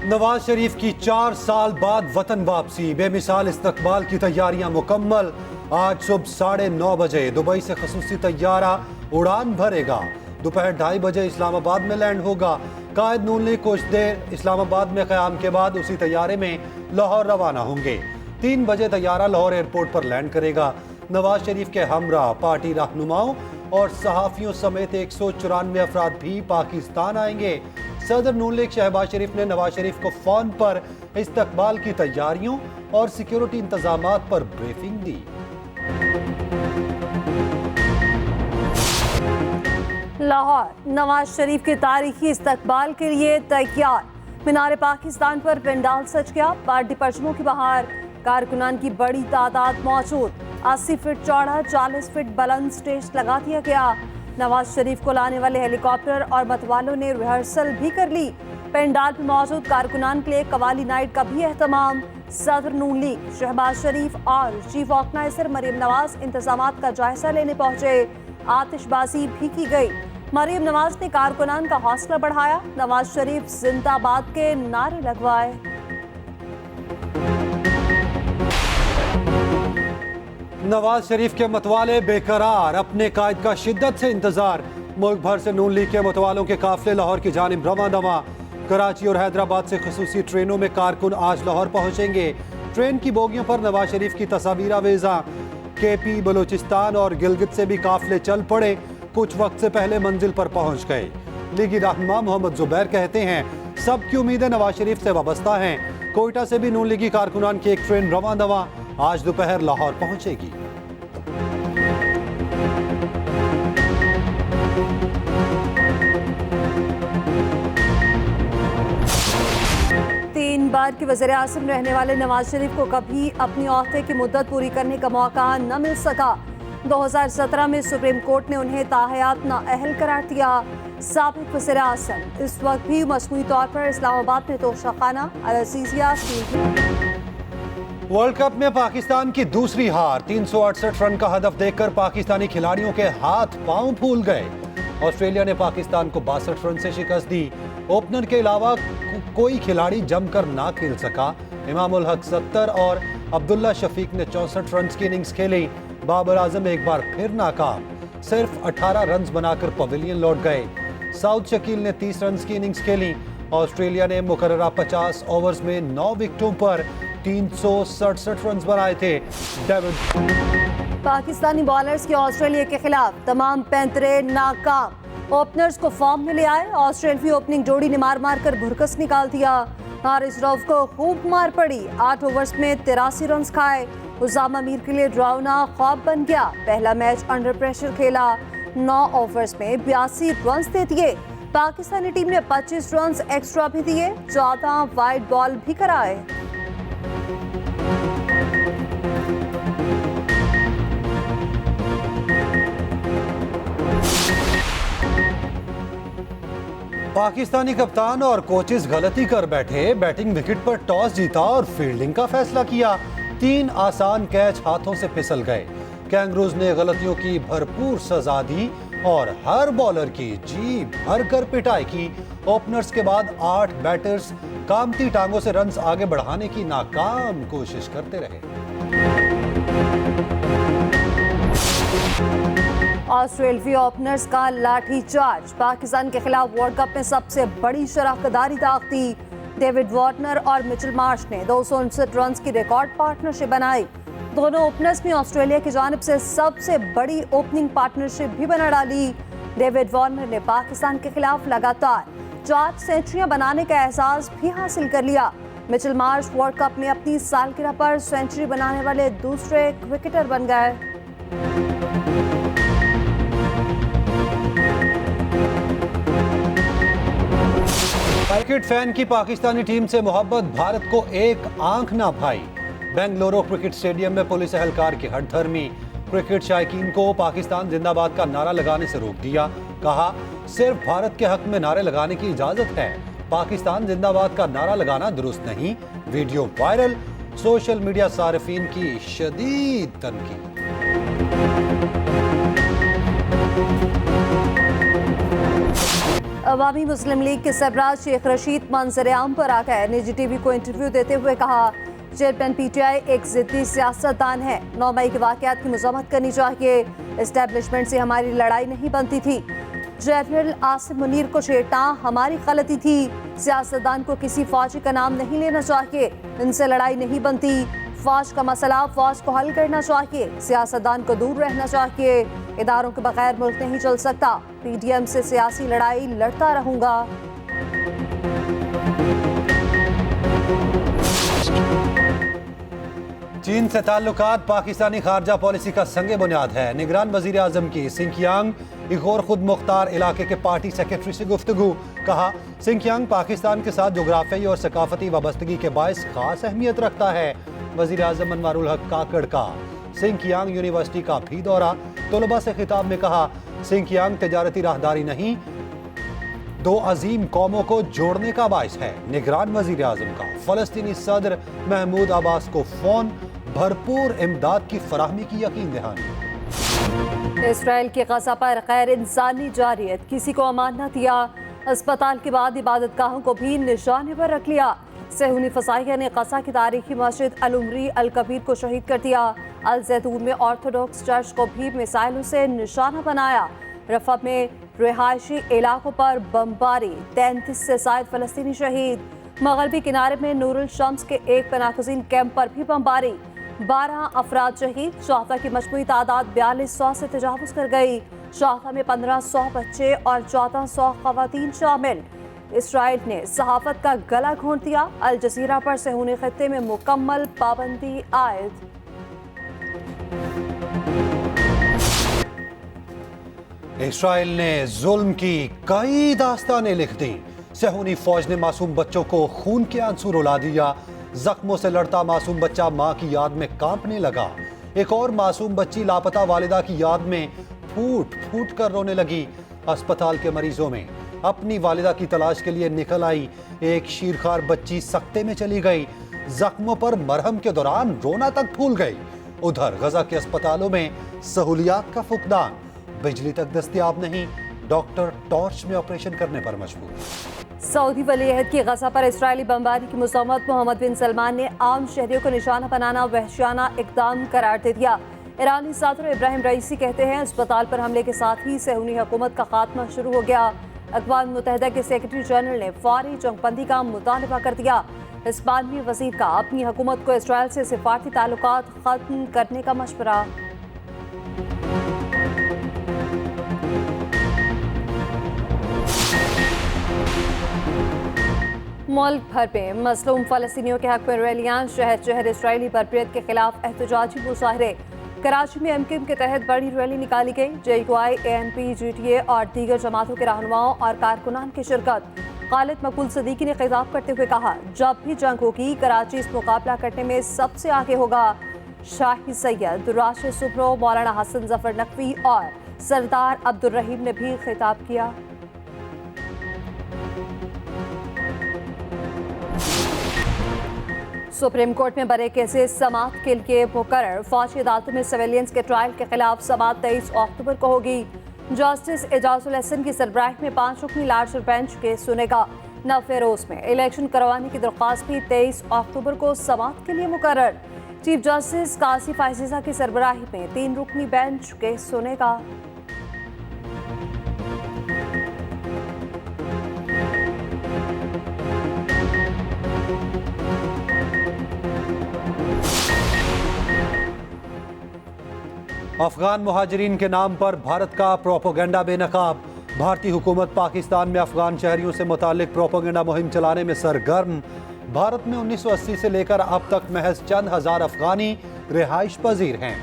नवाज शरीफ की 4 साल बाद वतन वापसी, बेमिसाल इस्तकबाल की तैयारियां मुकम्मल। आज सुबह 9:30 बजे दुबई से खसूसी तैयारा उड़ान भरेगा। दोपहर 2:30 बजे इस्लामाबाद में लैंड होगा। कायद नून लीग कुछ देर इस्लामाबाद में क़याम के बाद उसी तैयारे में लाहौर रवाना होंगे। 3 बजे तैयारा लाहौर एयरपोर्ट पर लैंड करेगा। नवाज शरीफ के हमरा पार्टी रहनुमाओं और सहाफ़ियों समेत 194 अफराद भी पाकिस्तान आएंगे। सदर नून लीग शहबाज शरीफ ने नवाज शरीफ को फोन पर इस्तकबाल की तैयारियों और सिक्योरिटी इंतजामात पर ब्रीफिंग दी। लाहौर नवाज शरीफ के तारीखी इस्तकबाल के लिए तैयार। मीनार पाकिस्तान पर पंडाल सज गया। पार्टी परचमों की बहार, कारकुनान की बड़ी तादाद मौजूद। 80 फीट चौड़ा 40 फीट बुलंद स्टेज लगा दिया गया। नवाज शरीफ को लाने वाले हेलीकॉप्टर और मतवालों ने रिहर्सल भी कर ली। पंडाल में मौजूद कारकुनान के लिए कवाली नाइट का भी एहतमाम। सदर नून लीग शहबाज शरीफ और चीफ ऑर्गेनाइजर मरीम नवाज इंतजामात का जायजा लेने पहुंचे। आतिशबाजी भी की गई। मरीम नवाज ने कारकुनान का हौसला बढ़ाया। नवाज शरीफ जिंदाबाद के नारे लगवाए। नवाज शरीफ के मतवाले बेकरार, अपने कायद का शिद्दत से इंतजार। मुल्क भर से नून लीग के मतवालों के काफिले लाहौर की जानिब रवां दवा। कराची और हैदराबाद से खसूसी ट्रेनों में कारकुन आज लाहौर पहुंचेंगे। ट्रेन की बोगियों पर नवाज शरीफ की तस्वीर आवेजा। केपी, बलूचिस्तान और गिलगित से भी काफिले चल पड़े। कुछ वक्त से पहले मंजिल पर पहुंच गए। लीगी रहनुमा मोहम्मद जुबैर कहते हैं, सबकी उम्मीदें नवाज शरीफ से वाबस्ता हैं। कोयटा से भी नून लीगी कारकुनान की एक ट्रेन रवां दवा आज दोपहर लाहौर पहुंचेगी। तीन बार की वज़ीर आज़म रहने वाले नवाज शरीफ को कभी अपनी ओहदे की मुद्दत पूरी करने का मौका न मिल सका। 2017 में सुप्रीम कोर्ट ने उन्हें ताहयात नाअहल करार दिया। साबिक वज़ीर आज़म इस वक्त भी मसनूई तौर पर इस्लामाबाद में तोशाखाना अल-अज़ीज़िया वर्ल्ड कप में पाकिस्तान की दूसरी हार। 368 रन का हदफ देखकर पाकिस्तानी खिलाड़ियों के हाथ पांव फूल गए। ऑस्ट्रेलिया ने पाकिस्तान को 62 रन से शिकस्त दी। ओपनर के अलावा कोई खिलाड़ी जमकर ना खेल सका। इमाम उल हक 70 और अब्दुल्ला शफीक ने 64 रन की इनिंग्स खेली। बाबर आजम एक बार फिर नाकाम, सिर्फ 18 रन बनाकर पवेलियन लौट गए। साउथ शकील ने 30 रन की इनिंग्स खेली। ऑस्ट्रेलिया ने मुकर्ररा 50 ओवर्स में 9 विकेटों पर 367 रन बनाए थे। पाकिस्तानी बॉलर्स के ऑस्ट्रेलिया के खिलाफ तमाम पैंतरे नाकाम। ओपनर्स को फॉर्म में ले आए। ऑस्ट्रेलियाई ओपनिंग जोड़ी ने मार मार कर भुरकस निकाल दिया। हारिस रऊफ को खूब मार पड़ी। 8 ओवर्स में 83 रन खाए। उसामा मीर के लिए ड्राउना ख्वाब बन गया। पहला मैच अंडर प्रेशर खेला। 9 ओवर्स में 82 रन दे दिए। पाकिस्तानी टीम ने 25 रन एक्स्ट्रा भी दिए। 14 वाइड बॉल भी कराए। पाकिस्तानी कप्तान और कोचेस गलती कर बैठे। बैटिंग विकेट पर टॉस जीता और फील्डिंग का फैसला किया। 3 आसान कैच हाथों से फिसल गए। कैंगरूज ने गलतियों की भरपूर सजा दी और हर बॉलर की जी भरकर पिटाई की। ओपनर्स के बाद 8 बैटर्स कामती टांगों से रन्स आगे बढ़ाने की नाकाम कोशिश करते रहे। ऑस्ट्रेलियाई ओपनर्स का लाठीचार्ज। पाकिस्तान के खिलाफ वर्ल्ड कप में सबसे बड़ी शराकदारी दागती। डेविड वार्नर और मिचेल मार्श ने 259 रन की रिकॉर्ड पार्टनरशिप बनाई। दोनों ओपनर्स में ऑस्ट्रेलिया की जानिब से सबसे बड़ी ओपनिंग पार्टनरशिप भी बना डाली। डेविड वार्नर ने पाकिस्तान के खिलाफ लगातार 4 सेंचुरियां बनाने का एहसास भी हासिल कर लिया। मिचेल मार्श वर्ल्ड कप में अपनी सालगिरह पर सेंचुरी बनाने वाले दूसरे क्रिकेटर बन गए। क्रिकेट फैन की पाकिस्तानी टीम से मोहब्बत भारत को एक आंख ना भाई। बेंगलुरु क्रिकेट स्टेडियम में पुलिस एहलकार की हठधर्मी। क्रिकेट शायकीन को पाकिस्तान जिंदाबाद का नारा लगाने से रोक दिया। कहा, सिर्फ भारत के हक में नारे लगाने की इजाजत है, पाकिस्तान जिंदाबाद का नारा लगाना दुरुस्त नहीं। वीडियो वायरल, सोशल मीडिया सारिफीन की शदीद तनकीद। अवामी मुस्लिम लीग के सरबराह शेख रशीद मंजर-ए-आम पर आ गए। निजी टीवी को इंटरव्यू देते हुए कहा, चेयरमैन पीटीआई एक जिद्दी सियासतदान है। 9 मई के वाकयात की मजम्मत करनी चाहिए। एस्टेब्लिशमेंट से हमारी लड़ाई नहीं बनती थी। जनरल आसिम मुनीर को छेड़ना हमारी गलती थी। सियासतदान को किसी फौजी का नाम नहीं लेना चाहिए। इनसे लड़ाई नहीं बनती। फौज का मसला फौज को हल करना चाहिए। सियासतदान को दूर रहना चाहिए। इदारों के बगैर मुल्क नहीं चल सकता। पीडीएम से सियासी लड़ाई लड़ता रहूंगा। चीन से ताल्लुकात पाकिस्तानी खारजा पॉलिसी का संगे बुनियाद है। निगरान वजीर आजम की सिंकियांग एक और खुद मुख्तार इलाके के पार्टी सेक्रेटरी से गुफ्तगू। कहा, सिंकियांग पाकिस्तान के साथ जोग्राफियाई और सकाफती वाबस्तगी के बायस खास अहमियत रखता है। वजीर आजम अनवारुल हक काकड़ का सिंकियांग यूनिवर्सिटी का भी दौरा। तलबा से खिताब में कहा, सिंकियांग तजारती राहदारी नहीं, 2 अजीम कौमों को जोड़ने का बायस है। निगरान वजीर आजम का फलस्तीनी सदर महमूद अब्बास को फोन, भरपूर इमदाद की फराहमी की यकीन दहानी। इसराइल के गजा पर गैर इंसानी जारियत, किसी को अमान न दिया। अस्पताल के बाद इबादतगाहों को भी निशाने पर रख लिया। सेहूनी फसाइया ने गजा की तारीखी मस्जिद अल उमरी अल कबीर को शहीद कर दिया। अल जैतून में ऑर्थोडॉक्स चर्च को भी मिसाइलों से निशाना बनाया। रफा में रिहायशी इलाकों पर बमबारी, 33 से ज्यादा फलस्तीनी शहीद। मगरबी किनारे में नूरुल शम्स के एक पनाहगज़ीन कैंप पर भी बमबारी, 12 अफराद शहीद। शाहता की मजमूई तादाद 4200 से तजावुज कर गई। शाहता में 1500 बच्चे और 1400 खवातीन शामिल। इसराइल ने सहाफत का गला घोंट दिया। अल जजीरा पर सेहूनी खत्ते में मुकम्मल पाबंदी आयद। इसराइल ने जुल्म की कई दास्तानें लिख दी। सेहूनी फौज ने मासूम बच्चों को खून के आंसू रुला दिया। जख्मों से लड़ता मासूम बच्चा मां की याद में कांपने लगा। एक और मासूम बच्ची लापता वालिदा की याद में फूट फूट कर रोने लगी। अस्पताल के मरीजों में अपनी वालिदा की तलाश के लिए निकल आई एक शीरखार बच्ची सकते में चली गई। जख्मों पर मरहम के दौरान रोना तक भूल गई। उधर गजा के अस्पतालों में सहूलियात का फुकदान, बिजली तक दस्तयाब नहीं, डॉक्टर टॉर्च में ऑपरेशन करने पर मजबूर। सऊदी वलीअहद की गजा पर इस्राएली बमबारी की मुज़म्मत। मोहम्मद बिन सलमान ने आम शहरियों को निशाना बनाना वहशियाना इक़दाम करार दे दिया। ईरानी सदर इब्राहिम रईसी कहते हैं, अस्पताल पर हमले के साथ ही सेहूनी हुकूमत का खात्मा शुरू हो गया। अक़वाम मुत्तहिदा के सेक्रेटरी जनरल ने फौरी जंगबंदी का मुतालबा कर दिया। इस्पानवी वज़ीर का अपनी हुकूमत को इसराइल से सिफारती ताल्लुकात ख़त्म करने का मशवरा। मुल्क भर में मज़लूम फ़लस्तीनियों के हक़ में रैलियाँ, शहर शहर इसराइली बर्बरियत के खिलाफ एहतजाजी मुजाहरे। कराची में एमक्यूएम के तहत बड़ी रैली निकाली गई। जेयूआई, एएनपी, जीटीए और दीगर जमातों के रहनुमाओं और कारकुनान की शिरकत। खालिद मकबूल सदीकी ने खिताब करते हुए कहा, जब भी जंग होगी कराची इस मुकाबला करने में सबसे आगे होगा। शाही सैयद, राशिद सुब्रो, मौलाना हसन जफर नकवी और सरदार अब्दुल रहीम ने भी खिताब किया। सुप्रीम कोर्ट में बड़े केसेस समाअत के लिए मुकर्रर। फौजी अदालतों में सिविलियंस के ट्रायल के खिलाफ समाअत 23 अक्टूबर को होगी। जस्टिस एजाजुल हसन की सरबराही में 5 रुकनी लार्जर बेंच केस सुनेगा। नवफेरोज में इलेक्शन करवाने की दरख्वास्त भी 23 अक्टूबर को समाअत के लिए मुकर्रर। चीफ जस्टिस कासिफ अजीजा की सरबराही में 3 रुकनी बेंच केस सुनेगा। अफगान मुहाजिरीन के नाम पर भारत का प्रोपोगेंडा बेनकाब। भारतीय हुकूमत पाकिस्तान में अफगान शहरियों से मुतालिक प्रोपोगेंडा मुहिम चलाने में सरगर्म। भारत में 1980 से लेकर अब तक महज चंद हजार अफगानी रिहाइश पजीर हैं।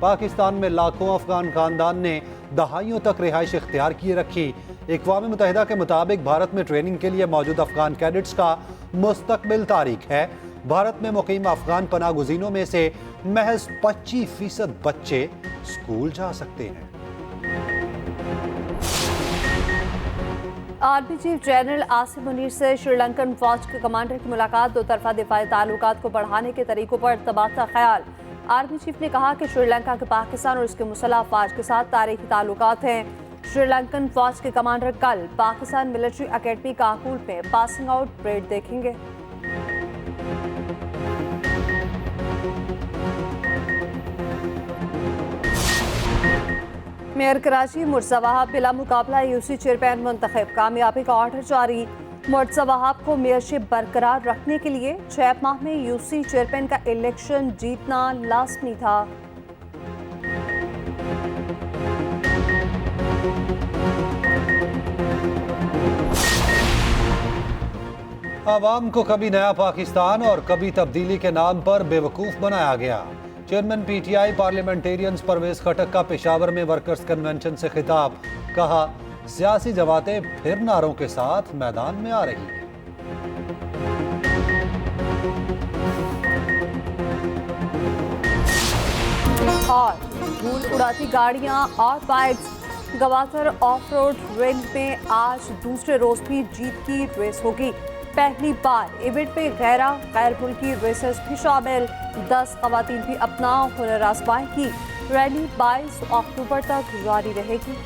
पाकिस्तान में लाखों अफगान खानदान ने दहाइयों तक रिहाइश इख्तियार किए रखी। अक़वाम मुत्तहिदा के मुताबिक भारत में ट्रेनिंग के लिए मौजूद अफगान कैडेट्स का मुस्तकबिल तारीख है। भारत में मुकीम अफगान पनाह गुज़ीनों में से महज 25% बच्चे स्कूल जा सकते हैं। Army chief general Asim Munir से श्रीलंकन फौज के कमांडर की मुलाकात। दो तरफा दिफाई ताल्लुकात को बढ़ाने के तरीकों पर तबादला ख्याल। आर्मी चीफ ने कहा कि श्रीलंका के पाकिस्तान और उसके मुसल्लह अफवाज के साथ तारीखी ताल्लुकात हैं। श्रीलंकन फौज के कमांडर कल पाकिस्तान मिलिट्री एकेडमी काकुल में पासिंग आउट परेड देखेंगे। मेयर कराची मुर्तज़ा वहाब बिला मुकाबला यूसी चेयरमैन मुंतखब, कामयाबी का ऑर्डर जारी। मुर्तज़ा वहाब को मेयरशिप बरकरार रखने के लिए 6 माह में यूसी चेयरमैन का इलेक्शन जीतना लाजमी था। आवाम को कभी नया पाकिस्तान और कभी तब्दीली के नाम पर बेवकूफ़ बनाया गया। चेयरमैन पीटीआई पार्लियामेंटेरियंस परवेज खटक का पेशावर में वर्कर्स कन्वेंशन से खिताब, कहा सियासी जमातें फिर नारों के साथ मैदान में आ रही हैं। और धूल उड़ाती गाड़ियां और bikes, Gwadar of road ring में आज दूसरे रोज भी जीत की रेस होगी। पहली बार इवेंट में गैर मुल्की रेसर्स भी शामिल। 10 खवातीन भी अपना हुनर आजमाएंगी। रैली 22 अक्टूबर तक जारी रहेगी।